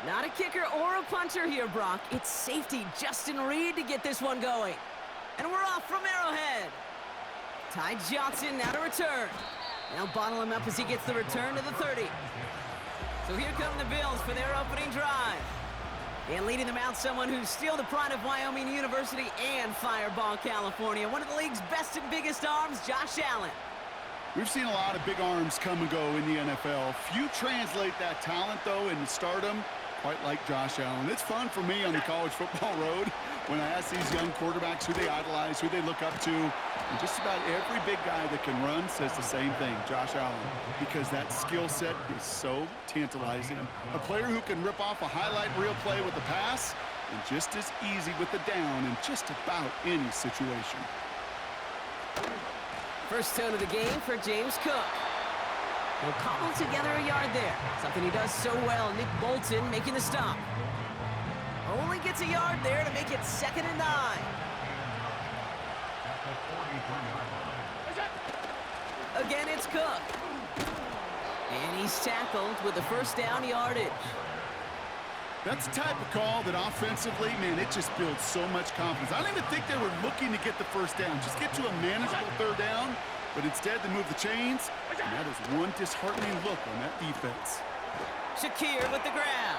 Not a kicker or a puncher here, Brock. It's safety Justin Reed to get this one going. And we're off from Arrowhead. Ty Johnson now to return. They'll bottle him up as he gets the return to the 30. So here come the Bills for their opening drive. And leading them out, someone who's still the pride of Wyoming University and Fireball, California. One of the league's best and biggest arms, Josh Allen. We've seen a lot of big arms come and go in the NFL. Few translate that talent, though, into stardom, quite like Josh Allen. It's fun for me on the college football road when I ask these young quarterbacks who they idolize, who they look up to. And just about every big guy that can run says the same thing, Josh Allen, because that skill set is so tantalizing. A player who can rip off a highlight reel play with a pass and just as easy with the down in just about any situation. First tone of the game for James Cook. He'll cobble together a yard there. Something he does so well. Nick Bolton making the stop. Only gets a yard there to make it 2nd and 9. Again, it's Cook. And he's tackled with the first down yardage. That's the type of call that offensively, man, it just builds so much confidence. I don't even think they were looking to get the first down. Just get to a manageable 3rd down, but instead they move the chains, and that is one disheartening look on that defense. Shakir with the grab.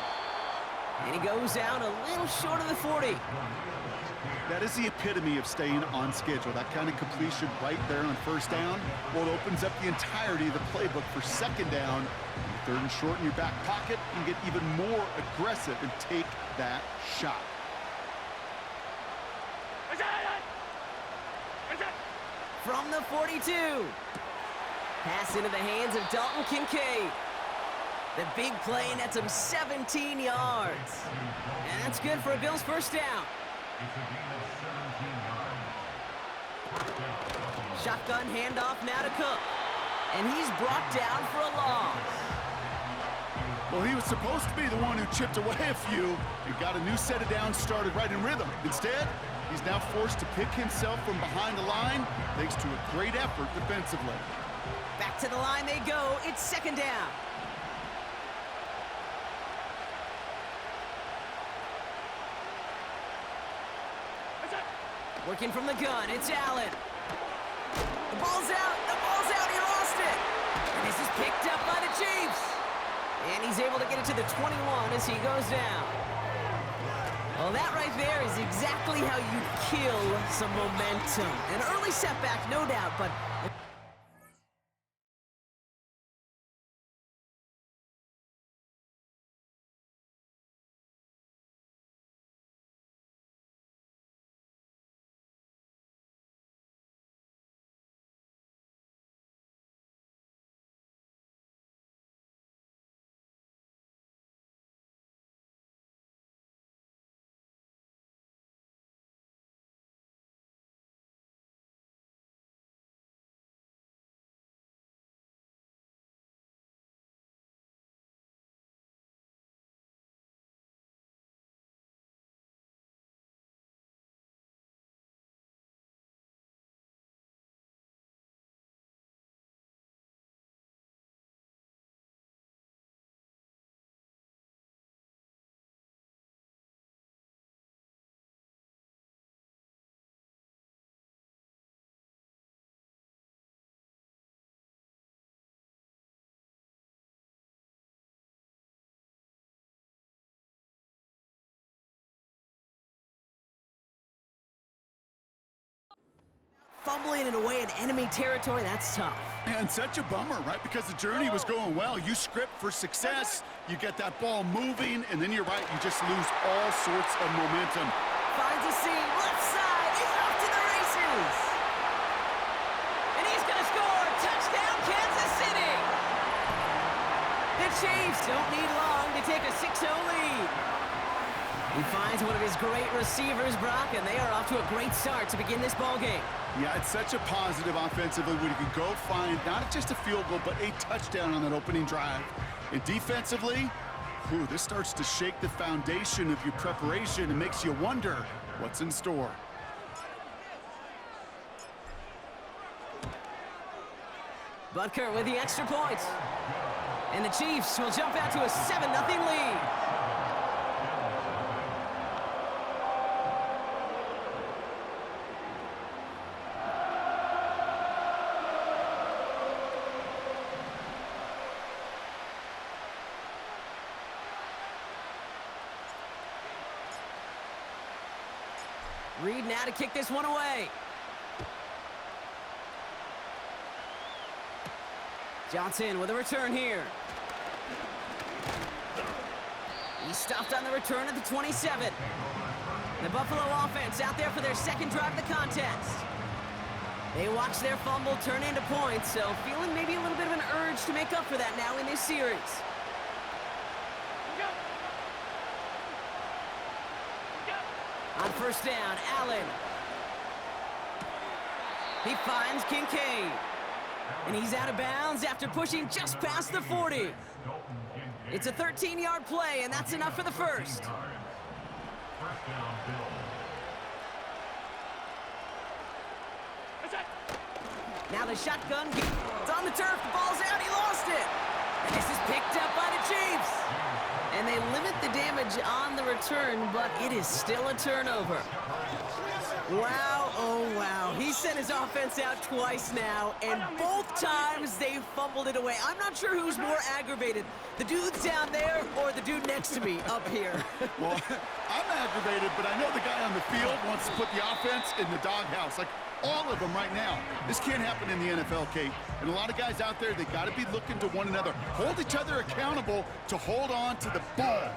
And he goes out a little short of the 40. That is the epitome of staying on schedule. That kind of completion right there on 1st down, well, it opens up the entirety of the playbook for 2nd down. 3rd and short in your back pocket, and get even more aggressive and take that shot. From the 42. Pass into the hands of Dalton Kincaid. The big play nets him 17 yards. And that's good for a Bills first down. Shotgun handoff now to Cook. And he's brought down for a loss. Well, he was supposed to be the one who chipped away a few and got a new set of downs started right in rhythm. Instead, he's now forced to pick himself from behind the line thanks to a great effort defensively. Back to the line they go. It's 2nd down. Working from the gun, it's Allen. The ball's out, he lost it. And this is picked up by the Chiefs. And he's able to get it to the 21 as he goes down. Well, that right there is exactly how you kill some momentum. An early setback, no doubt, but... Fumbling it away in enemy territory, that's tough. And such a bummer, right? Because the journey was going well. You script for success, you get that ball moving, and then you're right, you just lose all sorts of momentum. Finds a seam, left side, he's off to the races. And he's gonna score, touchdown Kansas City. The Chiefs don't need long to take a 6-0 lead. He finds one of his great receivers, Brock, and they are off to a great start to begin this ball game. Yeah, it's such a positive offensively when you can go find not just a field goal, but a touchdown on that opening drive. And defensively, this starts to shake the foundation of your preparation and makes you wonder what's in store. Butker with the extra point. And the Chiefs will jump out to a 7-0 lead. Reed now to kick this one away. Johnson with a return here. He stopped on the return at the 27. The Buffalo offense out there for their second drive of the contest. They watch their fumble turn into points, so feeling maybe a little bit of an urge to make up for that now in this series. On first down, Allen. He finds Kincaid. And he's out of bounds after pushing just past the 40. It's a 13-yard play, and that's enough for the first. Now the shotgun, it's on the turf, the ball's out, he lost it. And this is picked up by the Chiefs. And they limit the damage on the return, but it is still a turnover. Wow, oh wow. He sent his offense out twice now, and both times they fumbled it away. I'm not sure who's more aggravated, the dudes down there or the dude next to me up here. Well, I'm aggravated, but I know the guy on the field wants to put the offense in the doghouse. Like, all of them right now. This can't happen in the NFL, Kate. And a lot of guys out there, they got to be looking to one another. Hold each other accountable to hold on to the ball.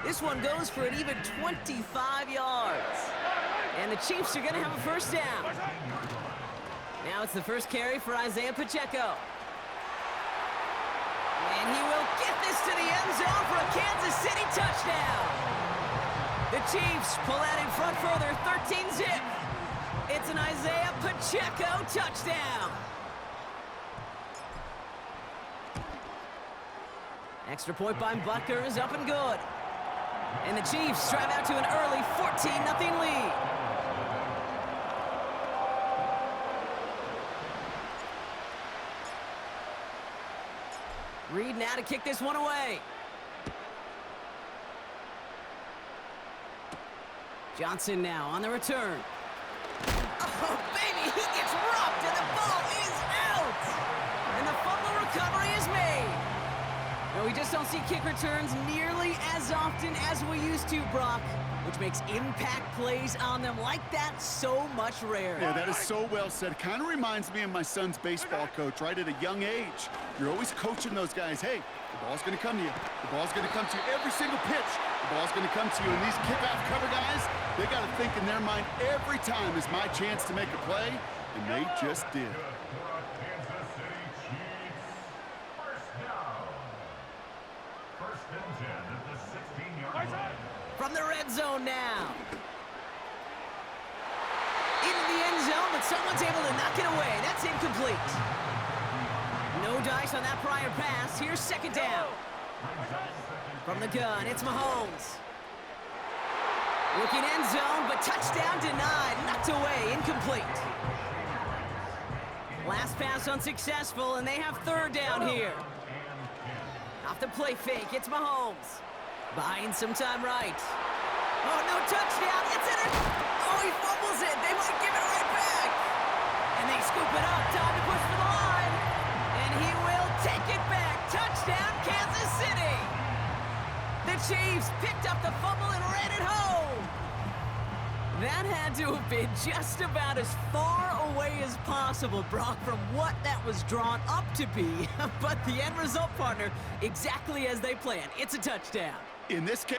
This one goes for an even 25 yards. And the Chiefs are going to have a first down. Now it's the first carry for Isaiah Pacheco. And he will get this to the end zone for a Kansas City touchdown. The Chiefs pull out in front further, 13-zip. It's an Isaiah Pacheco touchdown. Extra point by Butker is up and good. And the Chiefs drive out to an early 14-0 lead. Reed now to kick this one away. Johnson now on the return. Oh, baby, he gets rocked, and the ball is out! And the fumble recovery is made. No, we just don't see kick returns nearly as often as we used to, Brock, which makes impact plays on them like that so much rarer. Yeah, that is so well said. Kind of reminds me of my son's baseball coach, right? At a young age, you're always coaching those guys. Hey, the ball's going to come to you. The ball's going to come to you every single pitch. The ball's going to come to you. And these kickoff cover guys, they got to think in their mind every time is my chance to make a play, and they just did. From the red zone now. Into the end zone, but someone's able to knock it away. That's incomplete. No dice on that prior pass. Here's second down. From the gun, it's Mahomes. Looking end zone, but touchdown denied. Knocked away, incomplete. Last pass unsuccessful, and they have third down here. Off the play fake, it's Mahomes. Buying some time right. Oh, no touchdown. It's in it. Oh, he fumbles it. They might give it right back. And they scoop it up. Time to push for the line. And he will take it back. Touchdown, Kansas City. The Chiefs picked up the fumble and ran it home. That had to have been just about as far away as possible, Brock, from what that was drawn up to be. But the end result, partner, exactly as they planned. It's a touchdown. In this case...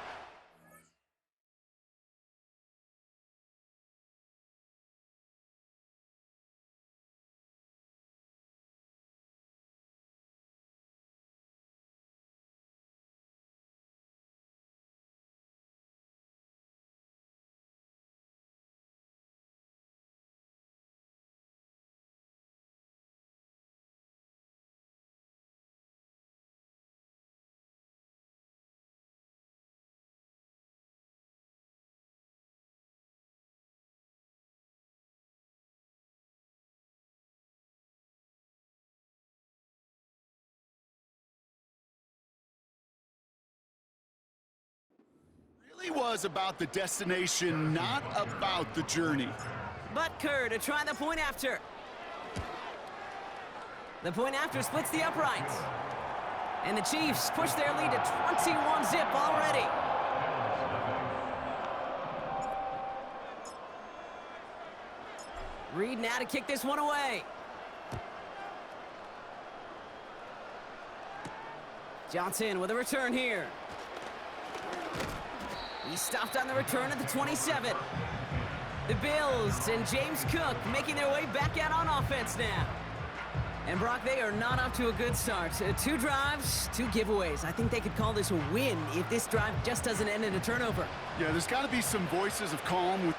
was about the destination, not about the journey. Butker to try the point after. The point after splits the uprights. And the Chiefs push their lead to 21-zip already. Reed now to kick this one away. Johnson with a return here. He stopped on the return at the 27. The Bills and James Cook making their way back out on offense now. And Brock, they are not off to a good start. 2 drives, 2 giveaways. I think they could call this a win if this drive just doesn't end in a turnover. Yeah, there's got to be some voices of calm with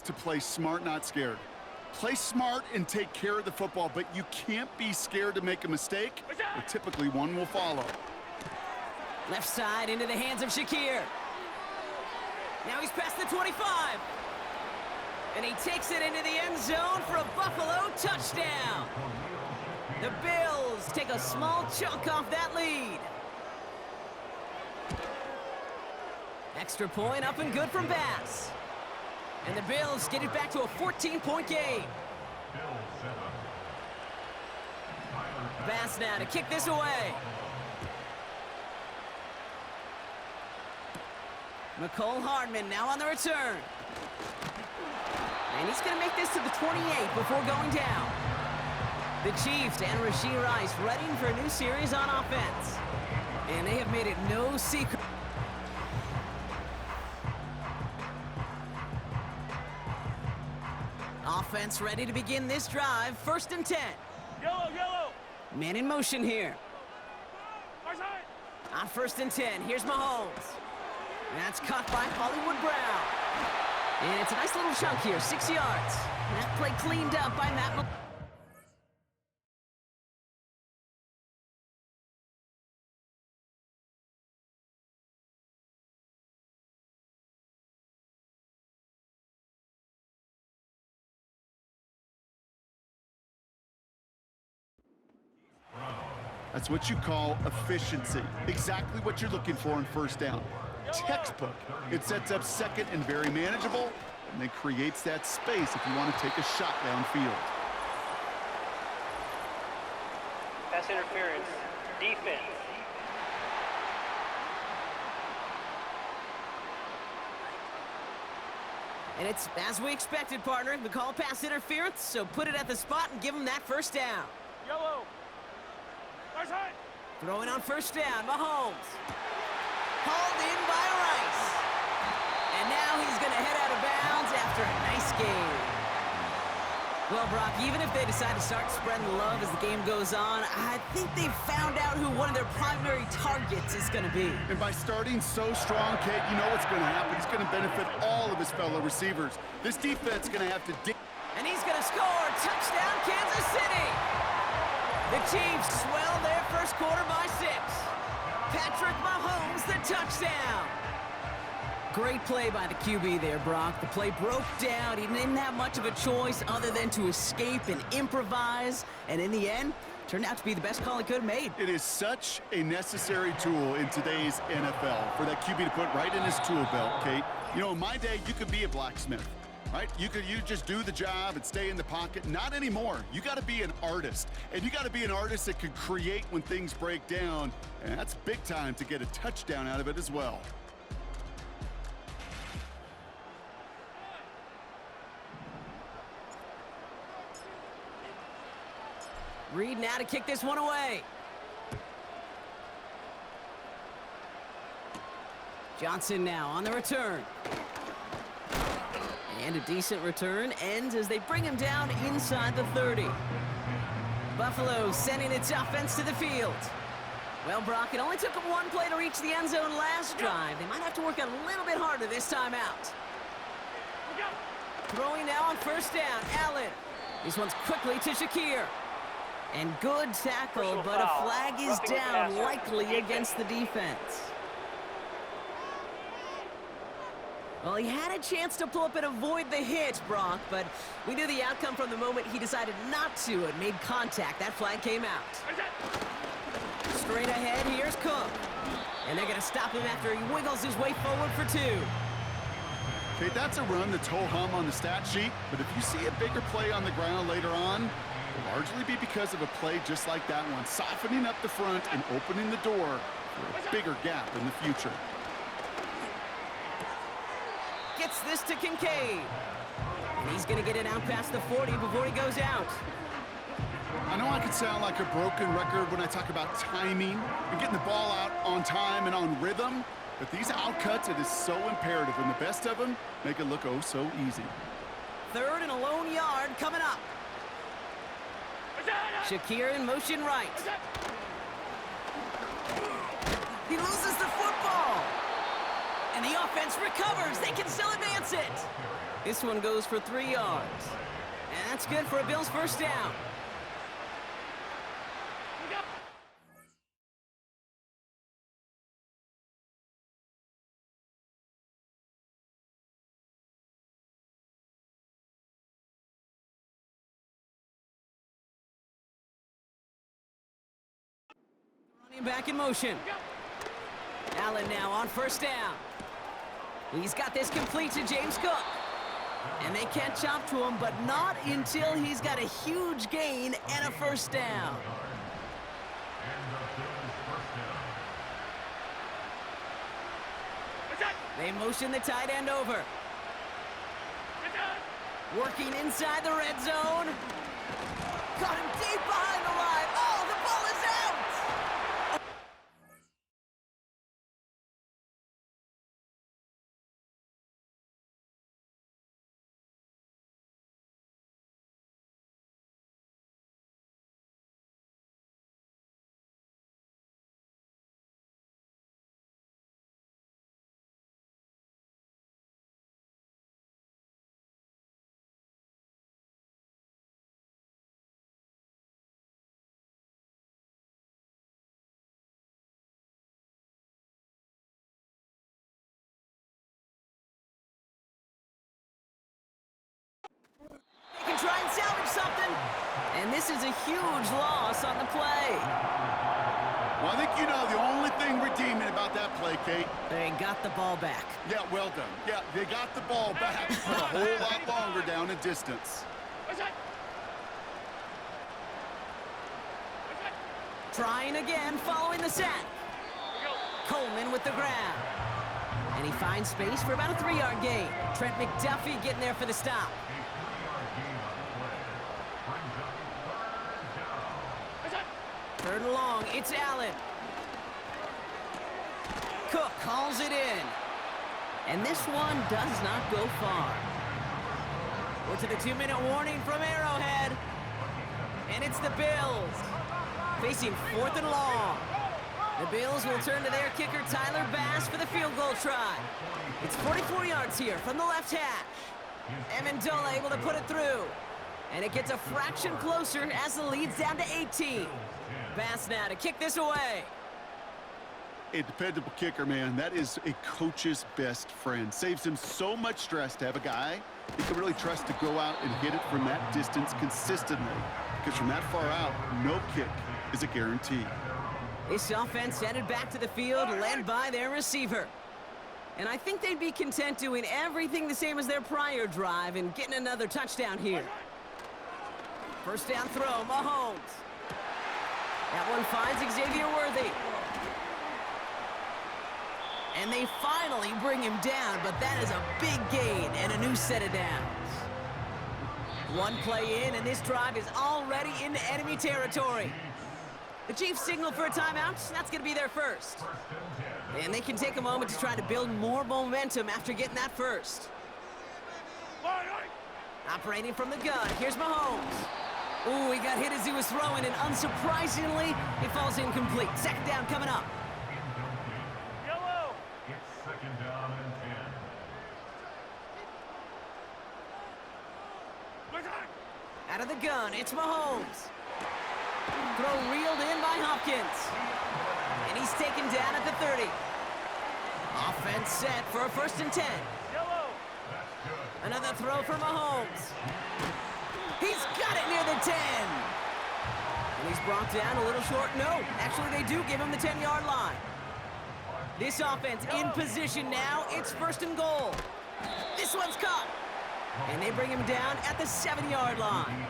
to play smart, not scared. Play smart and take care of the football, but you can't be scared to make a mistake, or typically one will follow. Left side into the hands of Shakir. Now he's past the 25. And he takes it into the end zone for a Buffalo touchdown. The Bills take a small chunk off that lead. Extra point up and good from Bass. And the Bills get it back to a 14-point game. Bass now to kick this away. McCole Hardman now on the return. And he's going to make this to the 28 before going down. The Chiefs and Rashee Rice ready for a new series on offense. And they have made it no secret. Offense ready to begin this drive. 1st and 10. Yellow, yellow. Man in motion here. On 1st and 10, here's Mahomes. That's caught by Hollywood Brown. And it's a nice little chunk here, 6 yards. And that play cleaned up by Matt. That's what you call efficiency. Exactly what you're looking for on 1st down. Textbook. It sets up 2nd and very manageable, and then creates that space if you want to take a shot downfield. Pass interference. Defense. And it's as we expected, partner. The call pass interference, so put it at the spot and give him that 1st down. Yellow. Throwing on 1st down, Mahomes. Hauled in by Rice. And now he's going to head out of bounds after a nice game. Well, Brock, even if they decide to start spreading love as the game goes on, I think they've found out who one of their primary targets is going to be. And by starting so strong, Kate, you know what's going to happen. He's going to benefit all of his fellow receivers. This defense is going to have to dig. And he's going to score. Touchdown, Kansas City. The Chiefs swell their 1st quarter by 6. Patrick Mahomes, the touchdown. Great play by the QB there, Brock. The play broke down. He didn't have much of a choice other than to escape and improvise. And in the end, turned out to be the best call he could have made. It is such a necessary tool in today's NFL for that QB to put right in his tool belt, Kate. You know, in my day, you could be a blacksmith. Right? You just do the job and stay in the pocket. Not anymore. You got to be an artist. And you got to be an artist that can create when things break down. And that's big time to get a touchdown out of it as well. Reed now to kick this one away. Johnson now on the return. And a decent return ends as they bring him down inside the 30. Buffalo sending its offense to the field. Well, Brock, it only took them one play to reach the end zone last drive. They might have to work a little bit harder this time out. Throwing now on first down, Allen. This one's quickly to Shakir. And good tackle, but a flag is down, likely against the defense. Well, he had a chance to pull up and avoid the hit, Brock, but we knew the outcome from the moment he decided not to and made contact. That flag came out. Straight ahead, here's Cook. And they're going to stop him after he wiggles his way forward for 2. Okay, that's a run that's ho-hum on the stat sheet, but if you see a bigger play on the ground later on, it'll largely be because of a play just like that one, softening up the front and opening the door for a bigger gap in the future. Gets this to Kincaid. And he's going to get it out past the 40 before he goes out. I know I could sound like a broken record when I talk about timing and getting the ball out on time and on rhythm, but these outcuts, it is so imperative, and the best of them make it look oh so easy. 3rd and a lone yard coming up. Shakir in motion right. He loses the football. And the offense recovers. They can still advance it. This one goes for 3 yards. And that's good for a Bills first down. Running back in motion. Allen now on first down. He's got this complete to James Cook. And they can't chop to him, but not until he's got a huge gain and a first down. They motion the tight end over. Working inside the red zone. Got him deep behind the line. Oh, the ball is out! They can try and salvage something. And this is a huge loss on the play. Well, I think you know the only thing redeeming about that play, Kate. They got the ball back. Yeah, well done. Yeah, they got the ball back, but a whole lot longer down in distance. Trying again, following the sack. Coleman with the grab. And he finds space for about a 3-yard gain. Trent McDuffie getting there for the stop. 3rd and long, it's Allen. Cook calls it in. And this one does not go far. We're to the 2-minute warning from Arrowhead. And it's the Bills facing 4th and long. The Bills will turn to their kicker, Tyler Bass, for the field goal try. It's 44 yards here from the left hash. Amendola able to put it through. And it gets a fraction closer as the lead's down to 18. Bass now to kick this away. A dependable kicker, man. That is a coach's best friend. Saves him so much stress to have a guy he can really trust to go out and hit it from that distance consistently. Because from that far out, no kick is a guarantee. This offense headed back to the field, led by their receiver. And I think they'd be content doing everything the same as their prior drive and getting another touchdown here. First down throw, Mahomes. That one finds Xavier Worthy. And they finally bring him down, but that is a big gain and a new set of downs. One play in, and this drive is already into enemy territory. The Chiefs signal for a timeout. That's going to be their first. And they can take a moment to try to build more momentum after getting that first. Operating from the gun, here's Mahomes. Ooh, he got hit as he was throwing, and unsurprisingly, it falls incomplete. Second down coming up. Yellow. It's second down and 10. Out of the gun, it's Mahomes. Throw reeled in by Hopkins. And he's taken down at the 30. Offense set for a 1st and 10. Yellow. Another throw for Mahomes. He's got it near the 10. And he's brought down a little short. No, actually they do give him the 10-yard line. This offense in position now. It's 1st and goal. This one's caught. And they bring him down at the 7-yard line.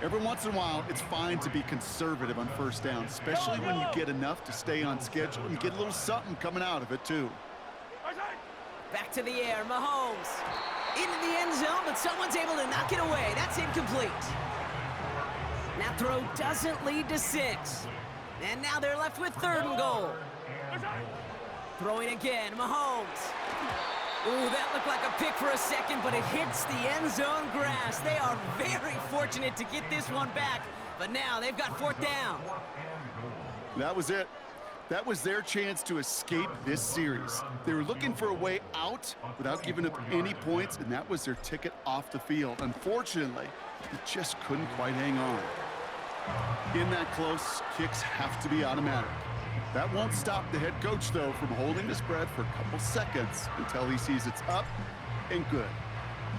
Every once in a while, it's fine to be conservative on 1st down, especially when you get enough to stay on schedule and get a little something coming out of it, too. Back to the air, Mahomes. Into the end zone, but someone's able to knock it away. That's incomplete. That throw doesn't lead to 6. And now they're left with 3rd and goal. Throwing again, Mahomes. Ooh, that looked like a pick for a second, but it hits the end zone grass. They are very fortunate to get this one back, but now they've got 4th down. That was it. That was their chance to escape this series. They were looking for a way out without giving up any points, and that was their ticket off the field. Unfortunately, they just couldn't quite hang on. In that close, kicks have to be automatic. That won't stop the head coach, though, from holding the spread for a couple seconds until he sees it's up and good.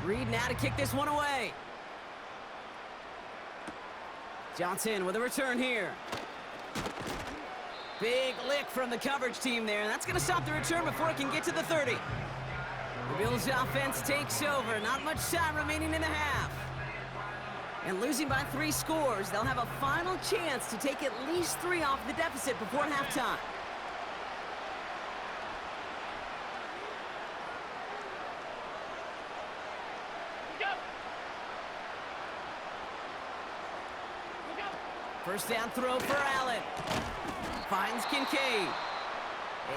Reed now to kick this one away. Johnson with a return here. Big lick from the coverage team there. That's going to stop the return before it can get to the 30. The Bills' offense takes over. Not much time remaining in the half. And losing by 3 scores, they'll have a final chance to take at least 3 off the deficit before halftime. First down throw for Allen. Finds Kincaid.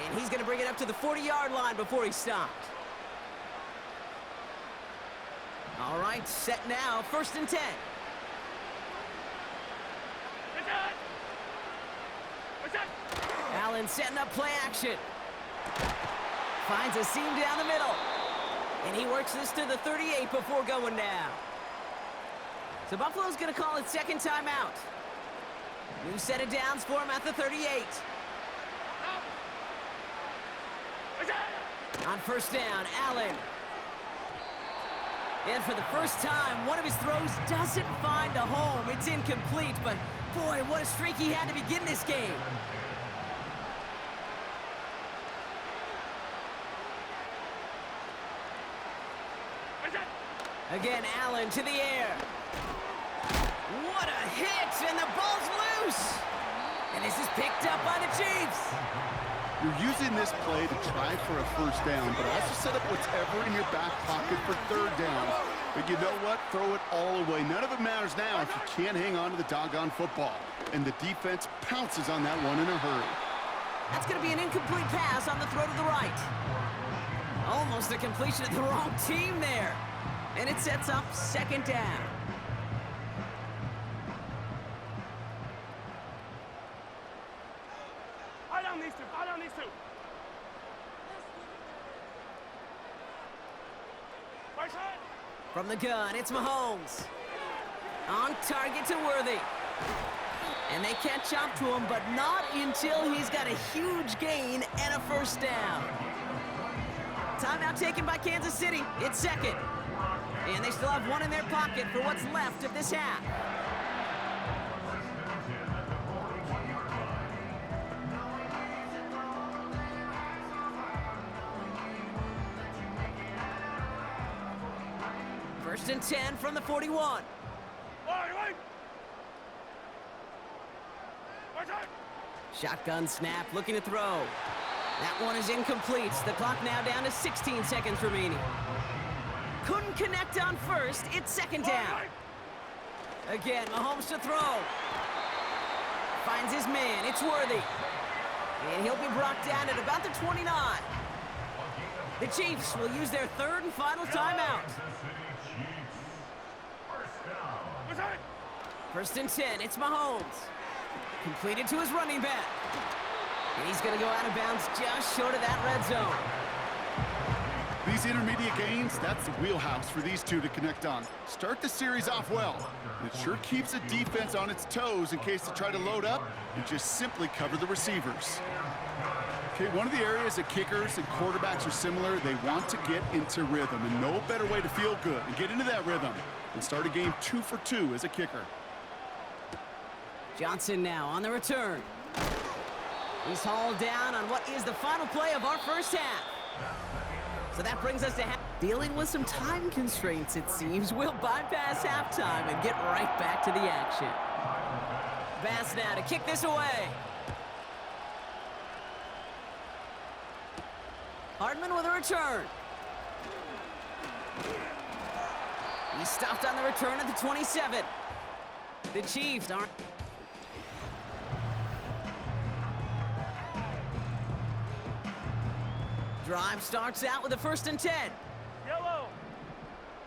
And he's going to bring it up to the 40-yard line before he's stopped. All right, set now, 1st and 10. Allen setting up play action. Finds a seam down the middle. And he works this to the 38 before going down. So Buffalo's going to call it 2nd timeout. New set of downs for him at the 38. On 1st down, Allen. And for the first time, one of his throws doesn't find a home. It's incomplete, but boy, what a streak he had to begin this game. Again, Allen to the air. What a hit, and the ball's loose. And this is picked up by the Chiefs. You're using this play to try for a 1st down, but also set up whatever in your back pocket for 3rd down. But you know what? Throw it all away. None of it matters now if you can't hang on to the doggone football. And the defense pounces on that one in a hurry. That's going to be an incomplete pass on the throw to the right. Almost a completion of the wrong team there. And it sets up 2nd down. Eye down these two. Right side. From the gun, it's Mahomes. On target to Worthy. And they catch up to him, but not until he's got a huge gain and a 1st down. Timeout taken by Kansas City. It's 2nd. And they still have 1 in their pocket for what's left of this half. First and 10 from the 41. Shotgun snap, looking to throw. That one is incomplete. The clock now down to 16 seconds remaining. Couldn't connect on 1st. It's 2nd down. Again, Mahomes to throw. Finds his man. It's Worthy. And he'll be brought down at about the 29. The Chiefs will use their third and final timeout. First and 10, it's Mahomes. Completed to his running back. And he's going to go out of bounds just short of that red zone. These intermediate gains, that's the wheelhouse for these two to connect on. Start the series off well. It sure keeps the defense on its toes in case they try to load up and just simply cover the receivers. Okay, one of the areas that kickers and quarterbacks are similar, they want to get into rhythm, and no better way to feel good and get into that rhythm than start a game 2 for 2 as a kicker. Johnson now on the return. He's hauled down on what is the final play of our first half. So that brings us to dealing with some time constraints, it seems. We'll bypass halftime and get right back to the action. Bass now to kick this away. Hardman with a return. He's stopped on the return at the 27. The Chiefs aren't... Drive starts out with a first and 10. Yellow.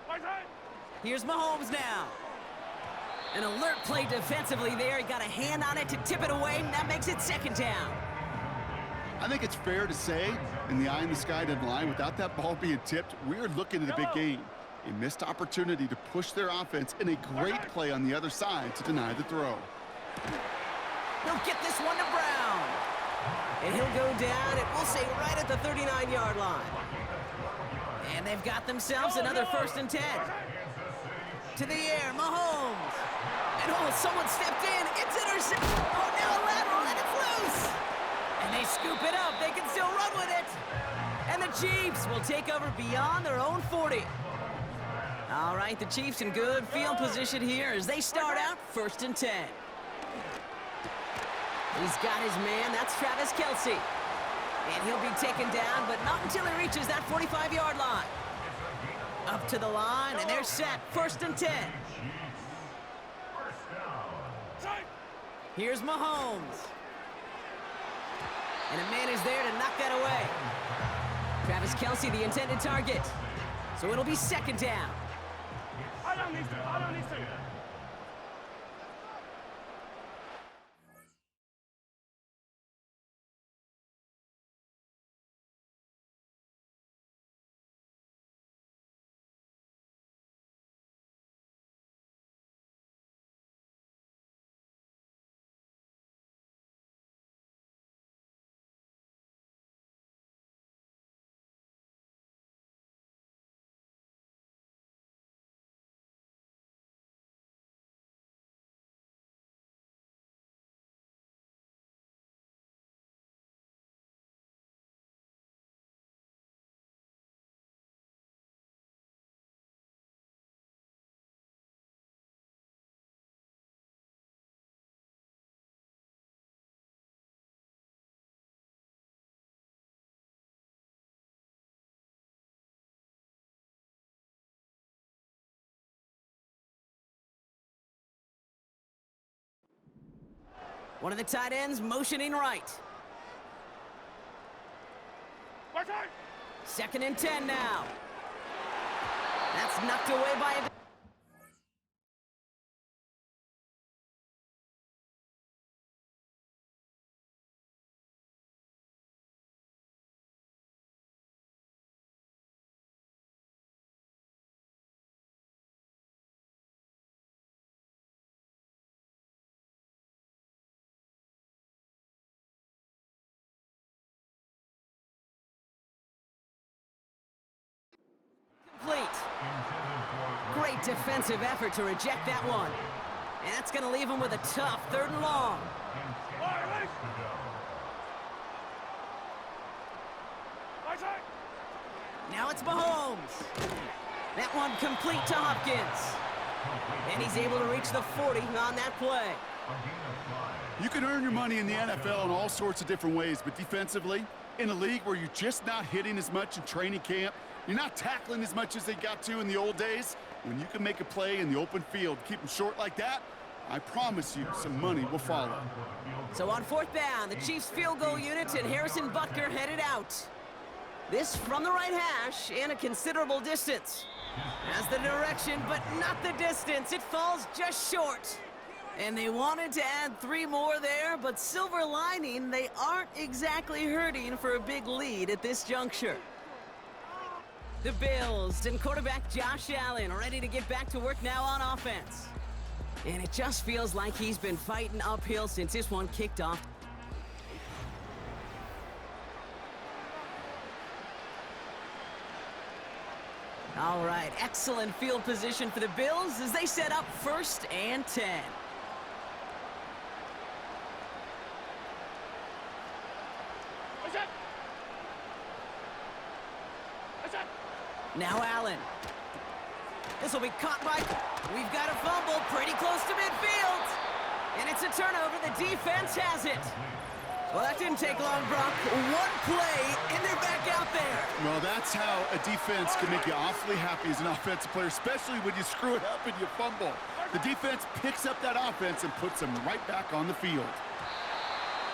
Right side. Here's Mahomes now. An alert play defensively there. He got a hand on it to tip it away, and that makes it second down. I think it's fair to say, in the eye in the sky doesn't lie, without that ball being tipped, we're looking at a big game. A missed opportunity to push their offense and a great play on the other side to deny the throw. He'll get this one to Brown. And he'll go down, and we'll say right at the 39-yard line. And they've got themselves another first and 10. To the air, Mahomes. And oh, someone stepped in. It's intercepted. Oh, now a lateral, and it's loose. And they scoop it up. They can still run with it. And the Chiefs will take over beyond their own 40. All right, the Chiefs in good field position here as they start out first and 10. He's got his man. That's Travis Kelce. And he'll be taken down, but not until he reaches that 45-yard line. Up to the line, and they're set. First and 10. Here's Mahomes. And a man is there to knock that away. Travis Kelce, the intended target. So it'll be second down. I don't need to. I don't need to. One of the tight ends motioning right. Right side. Second and 10 now. That's knocked away by a... complete. Great defensive effort to reject that one. And that's going to leave him with a tough third and long. Right side. Now it's Mahomes. That one complete to Hopkins. And he's able to reach the 40 on that play. You can earn your money in the NFL in all sorts of different ways, but defensively, in a league where you're just not hitting as much in training camp, you're not tackling as much as they got to in the old days, when you can make a play in the open field, keep them short like that, I promise you some money will follow. So on fourth down, the Chiefs field goal unit and Harrison Butker headed out. This from the right hash and a considerable distance. Has the direction, but not the distance. It falls just short. And they wanted to add 3 more there, but silver lining, they aren't exactly hurting for a big lead at this juncture. The Bills and quarterback Josh Allen ready to get back to work now on offense. And it just feels like he's been fighting uphill since this one kicked off. All right, excellent field position for the Bills as they set up 1st and 10. Now Allen. This will be caught by... We've got a fumble pretty close to midfield. And it's a turnover. The defense has it. Well, that didn't take long, Brock. One play, and they're back out there. Well, that's how a defense can make you awfully happy as an offensive player, especially when you screw it up and you fumble. The defense picks up that offense and puts them right back on the field.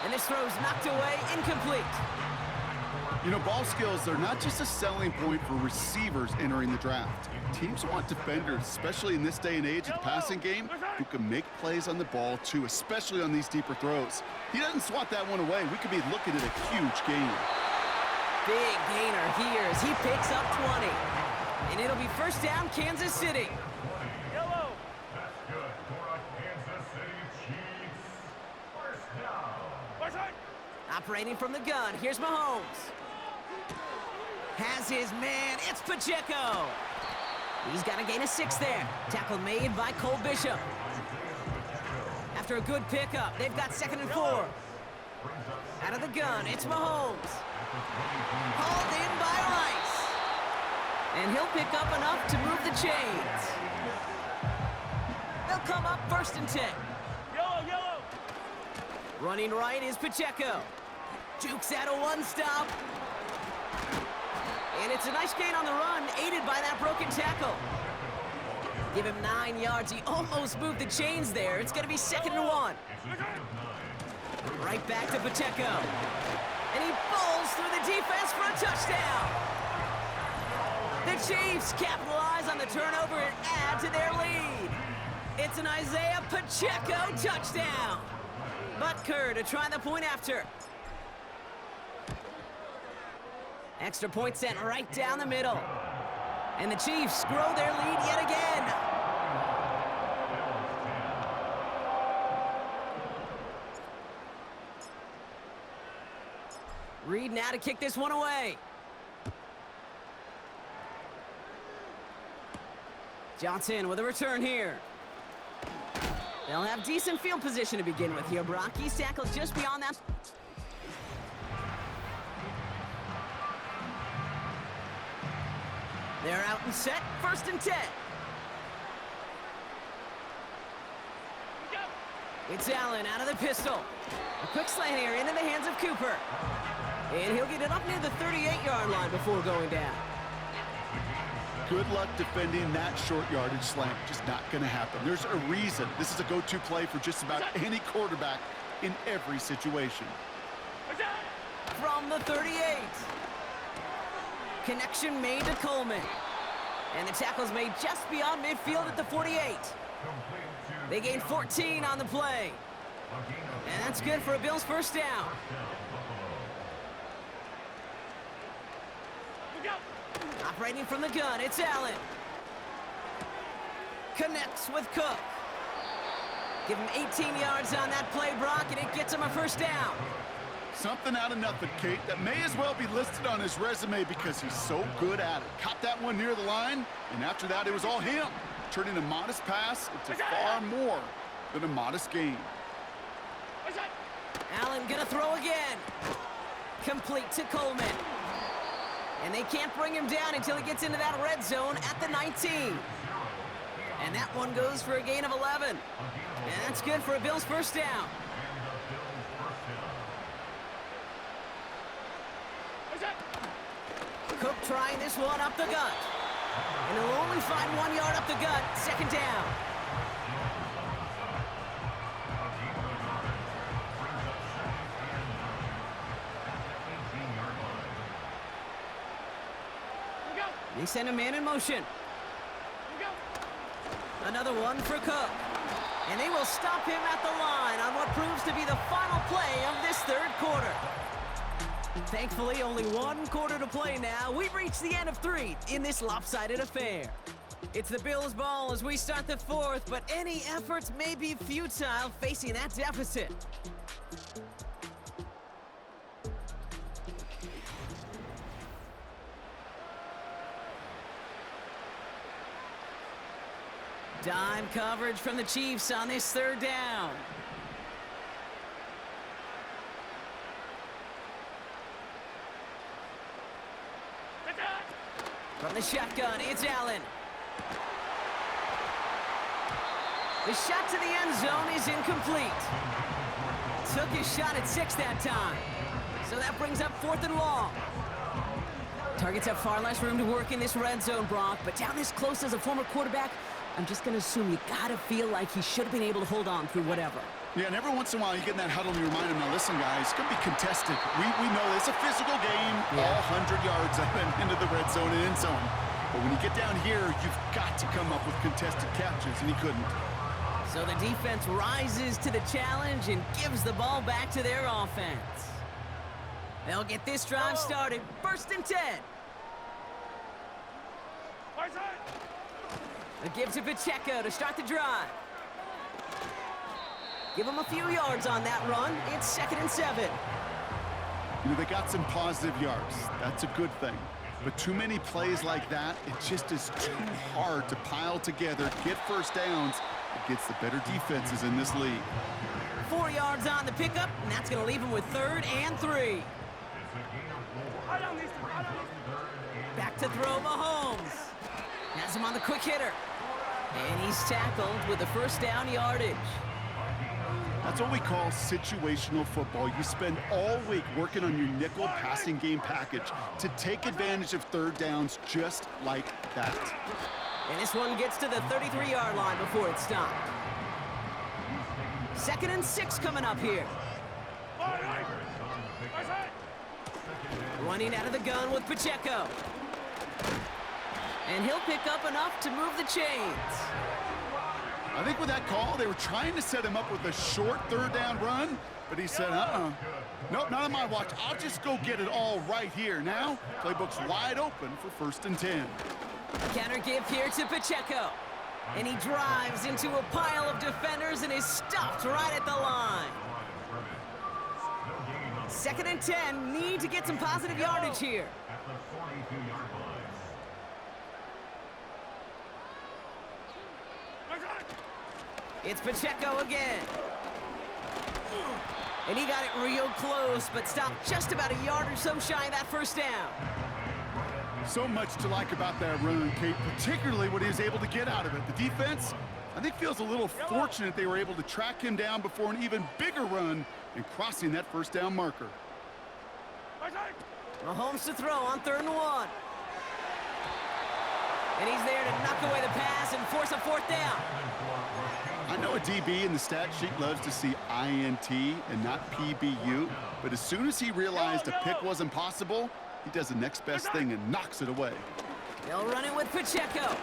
And this throw's knocked away, incomplete. You know, ball skills, they're not just a selling point for receivers entering the draft. Teams want defenders, especially in this day and age of the passing game, who can make plays on the ball, too, especially on these deeper throws. He doesn't swat that one away. We could be looking at a huge gain. Big gainer here as he picks up 20. And it'll be 1st down, Kansas City. Yellow. That's good for a Kansas City Chiefs. 1st down. Right side. Operating from the gun, here's Mahomes. Has his man, it's Pacheco. He's got a gain of 6 there. Tackle made by Cole Bishop. After a good pickup, they've got 2nd and 4. Out of the gun, it's Mahomes. Hauled in by Rice. And he'll pick up enough to move the chains. They'll come up 1st and 10. Yellow. Running right is Pacheco. Jukes out a 1-stop. And it's a nice gain on the run, aided by that broken tackle. Give him 9 yards. He almost moved the chains there. It's going to be 2nd and 1. Right back to Pacheco. And he bowls through the defense for a touchdown. The Chiefs capitalize on the turnover and add to their lead. It's an Isaiah Pacheco touchdown. Butker to try the point after. Extra point sent right down the middle. And the Chiefs grow their lead yet again. Reed now to kick this one away. Johnson with a return here. They'll have decent field position to begin with here, Brock. He's tackled just beyond that. They're out and set, 1st and 10. It's Allen out of the pistol. A quick slant here into the hands of Cooper. And he'll get it up near the 38-yard line before going down. Good luck defending that short yardage slant. Just not going to happen. There's a reason. This is a go-to play for just about any quarterback in every situation. From the 38. Connection made to Coleman. And the tackle's made just beyond midfield at the 48. They gain 14 on the play. And that's good for a Bills 1st down. Operating from the gun, it's Allen. Connects with Cook. Give him 18 yards on that play, Brock, and it gets him a 1st down. Something out of nothing, Kate, that may as well be listed on his resume because he's so good at it. Caught that one near the line, and after that, it was all him, turning a modest pass into far more than a modest gain. Allen gonna throw again. Complete to Coleman. And they can't bring him down until he gets into that red zone at the 19. And that one goes for a gain of 11. And that's good for a Bills 1st down. Cook trying this one up the gut. And he'll only find 1 yard up the gut, 2nd down. They send a man in motion. Another one for Cook. And they will stop him at the line on what proves to be the final play of this third quarter. Thankfully, only one quarter to play now. We've reached the end of 3 in this lopsided affair. It's the Bills' ball as we start the fourth, but any efforts may be futile facing that deficit. Dime coverage from the Chiefs on this third down. From the shotgun, it's Allen. The shot to the end zone is incomplete. Took his shot at 6 that time. So that brings up 4th and long. Targets have far less room to work in this red zone, Brock, but down this close as a former quarterback, I'm just going to assume you got to feel like he should have been able to hold on through whatever. Yeah, and every once in a while you get in that huddle and you remind him, now listen, guys, it's going to be contested. We know it's a physical game, all 100 yards into the red zone and end zone. But when you get down here, you've got to come up with contested catches, and he couldn't. So the defense rises to the challenge and gives the ball back to their offense. They'll get this drive started. 1st and 10. A give to Pacheco to start the drive. Give him a few yards on that run. It's 2nd and 7. You know, they got some positive yards. That's a good thing. But too many plays like that, it just is too hard to pile together, get first downs against the better defenses in this league. 4 yards on the pickup, and that's going to leave him with 3rd and 3. Back to throw Mahomes. Has him on the quick hitter. And he's tackled with the 1st down yardage. That's what we call situational football. You spend all week working on your nickel passing game package to take advantage of 3rd downs just like that. And this one gets to the 33-yard line before it's stopped. 2nd and 6 coming up here. Running out of the gun with Pacheco. And he'll pick up enough to move the chains. I think with that call, they were trying to set him up with a short 3rd down run, but he said, nope, not on my watch. I'll just go get it all right here. Now, playbook's wide open for 1st and 10. Counter give here to Pacheco. And he drives into a pile of defenders and is stopped right at the line. 2nd and 10, need to get some positive yardage here. It's Pacheco again. And he got it real close, but stopped just about a yard or so shy of that 1st down. So much to like about that run, Kate, particularly what he was able to get out of it. The defense, I think, feels a little fortunate they were able to track him down before an even bigger run and crossing that 1st down marker. Mahomes to throw on 3rd and 1. And he's there to knock away the pass and force a 4th down. I know a DB in the stat sheet loves to see INT and not PBU, but as soon as he realized a pick wasn't possible, he does the next best thing and knocks it away. They'll run it with Pacheco.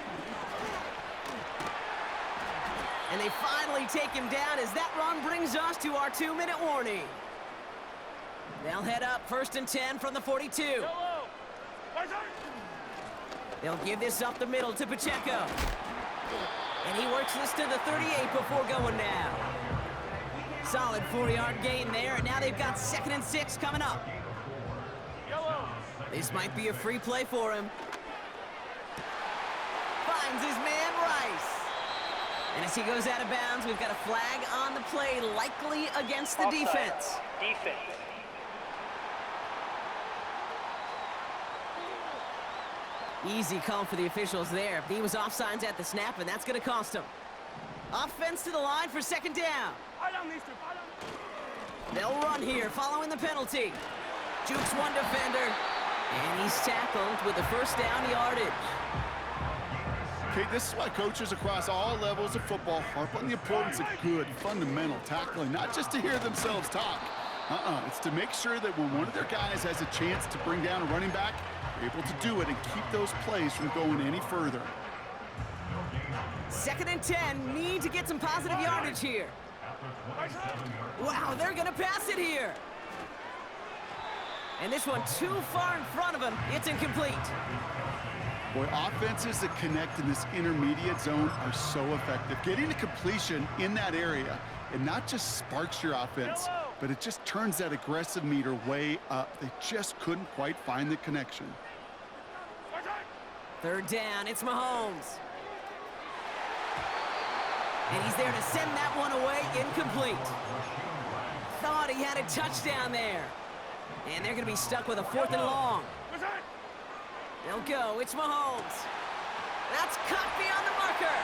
And they finally take him down as that run brings us to our 2-minute warning. They'll head up 1st and 10 from the 42. They'll give this up the middle to Pacheco. And he works this to the 38 before going down. Solid 4-yard gain there, and now they've got 2nd and 6 coming up. This might be a free play for him. Finds his man Rice. And as he goes out of bounds, we've got a flag on the play, likely against the defense. Easy call for the officials there. He was offsides at the snap, and that's going to cost him. Offense to the line for 2nd down. They'll run here following the penalty. Jukes one defender, and he's tackled with the 1st down yardage. Okay, this is why coaches across all levels of football harp on the importance of good, fundamental tackling, not just to hear themselves talk. It's to make sure that when one of their guys has a chance to bring down a running back, able to do it and keep those plays from going any further. 2nd and 10, need to get some positive yardage here. Wow, they're going to pass it here. And this one too far in front of him. It's incomplete. Boy, offenses that connect in this intermediate zone are so effective. Getting a completion in that area, it not just sparks your offense, but it just turns that aggressive meter way up. They just couldn't quite find the connection. 3rd down, it's Mahomes. And he's there to send that one away, incomplete. Thought he had a touchdown there. And they're going to be stuck with a 4th and long. They'll go, it's Mahomes. That's caught beyond the marker.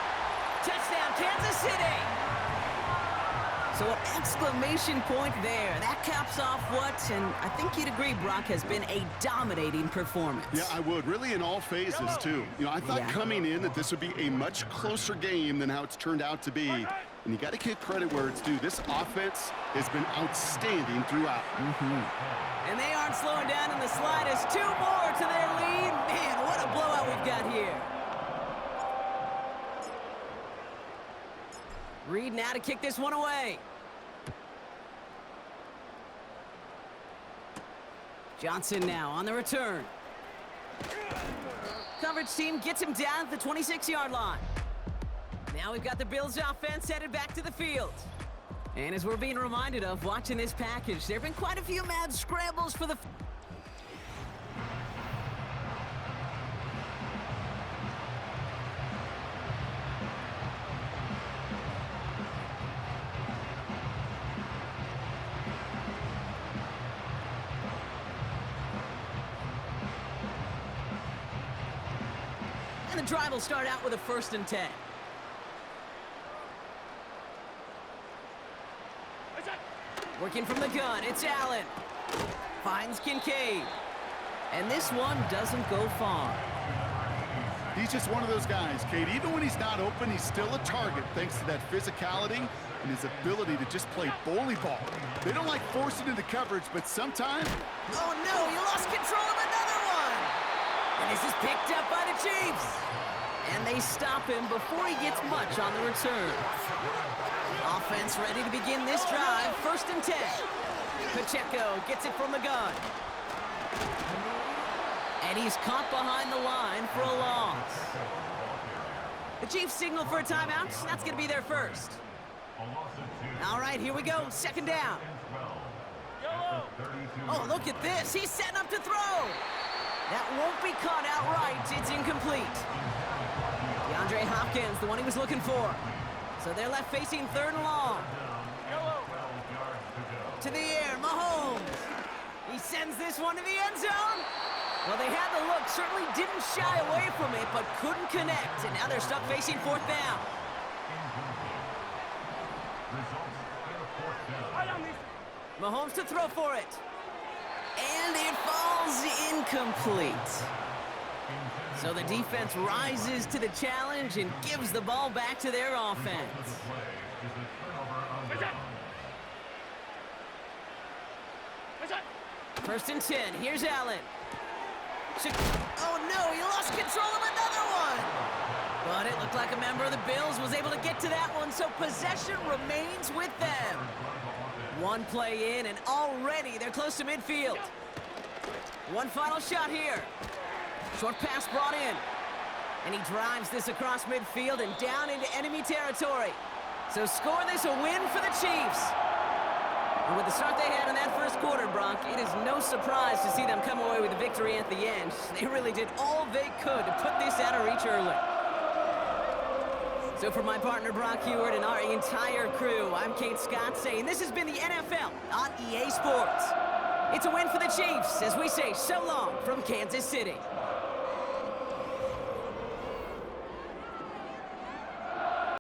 Touchdown, Kansas City. So an exclamation point there. That caps off what, and I think you'd agree, Brock, has been a dominating performance. Yeah, I would. Really in all phases, too. You know, I thought coming in that this would be a much closer game than how it's turned out to be. And you got to give credit where it's due. This offense has been outstanding throughout. And they aren't slowing down in the slightest. 2 more to their lead. Man, what a blowout we've got here. Reed now to kick this one away. Johnson now on the return. Coverage team gets him down at the 26-yard line. Now we've got the Bills offense headed back to the field. And as we're being reminded of watching this package, there have been quite a few mad scrambles for the... And the drive will start out with a 1st and 10. Working from the gun, it's Allen. Finds Kincaid. And this one doesn't go far. He's just one of those guys, Kate. Even when he's not open, he's still a target thanks to that physicality and his ability to just play bully ball. They don't like forcing into coverage, but sometimes... Oh, no, he lost control of another one. And this is picked up by the Chiefs. And they stop him before he gets much on the return. Offense ready to begin this drive. 1st and 10. Pacheco gets it from the gun. And he's caught behind the line for a loss. The Chiefs signal for a timeout. That's going to be their first. All right, here we go. 2nd down. Oh, look at this. He's setting up to throw. That won't be caught outright. It's incomplete. DeAndre Hopkins, the one he was looking for. So they're left facing 3rd and long. To the air, Mahomes. He sends this one to the end zone. Well, they had the look, certainly didn't shy away from it, but couldn't connect. And now they're stuck facing 4th down. Mahomes to throw for it. And it falls incomplete. So the defense rises to the challenge and gives the ball back to their offense. First and 10. Here's Allen. Oh, no, he lost control of another one. But it looked like a member of the Bills was able to get to that one, so possession remains with them. One play in, and already they're close to midfield. One final shot here. Short pass brought in. And he drives this across midfield and down into enemy territory. So score this a win for the Chiefs. And with the start they had in that first quarter, Brock, it is no surprise to see them come away with a victory at the end. They really did all they could to put this out of reach early. So for my partner, Brock Heward, and our entire crew, I'm Kate Scott saying this has been the NFL on EA Sports. It's a win for the Chiefs as we say so long from Kansas City.